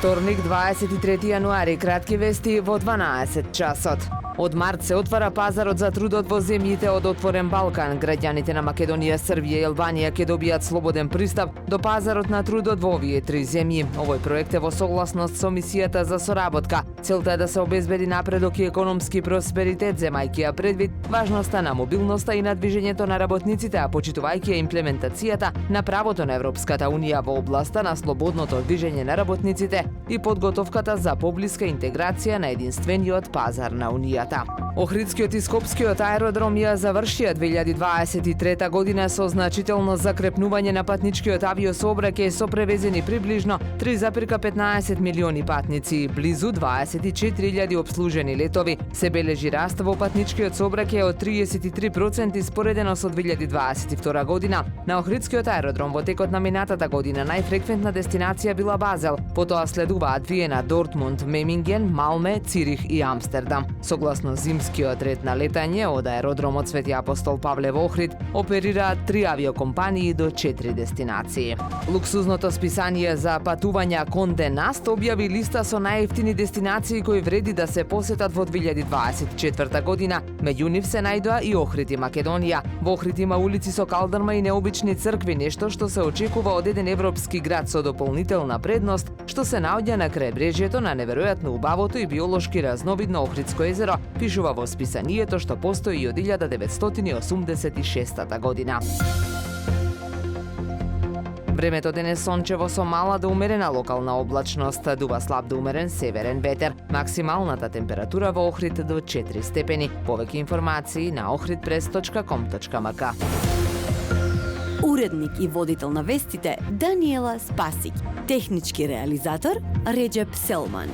Вторник, 23 јануари, кратки вести во 12 часот. Од март се отвара пазарот за трудот во земјите од Отворен Балкан. Граѓаните на Македонија, Србија и Албанија ќе добијат слободен пристап до пазарот на трудот во овие три земји. Овој проект е во согласност со мисијата за соработка. Целта е да се обезбеди напредок и економски просперитет, земајќи ја предвид важноста на мобилноста и на движењето на работниците, а почитувајќи ја имплементацијата на правото на Европската Унија во областа на слободното движење на работниците и подготовката за поблиска интеграција на единствениот пазар на Унијата. Охридскиот и Скопскиот аеродром ја завршија 2023 година со значително закрепнување на патничкиот авиосообраќај со превезени приближно 3,15 милиони патници и близу 24.000 обслужени летови. Се бележи раст во патничкиот сообраќај од 33% споредено со 2022 година. На Охридскиот аеродром во текот на минатата година најфреквентна дестинација била Базел, потоа следуваат Виена, Дортмунд, Меминген, Малме, Цирих и Амстердам. Согласно зимскиот ред на летање од аеродромот Свети Апостол Павле во Охрид оперираат 3 авиокомпании до 4 дестинации. Луксузното списание за патувања Конде Наст објави листа со најевтини дестинации кои вреди да се посетат во 2024 година. Меѓу нив се најдоа и Охрид и Македонија. Во Охрид има улици со калдрма и необични цркви, нешто што се очекува од еден европски град со дополнителна предност, што се наоѓа на крајбрежјето на неверојатно убавото и биолошки разновидно Охридско езеро, пишува во списанието што постои од 1986 година. Времето денес сончево со мала до умерена локална облачност, дува слаб до умерен северен ветер. Максималната температура во Охрид до 4 степени. Повеќе информации на ohridpress.com.mk. Уредник и водител на вестите Даниела Спасик. Технички реализатор Реджеп Селман.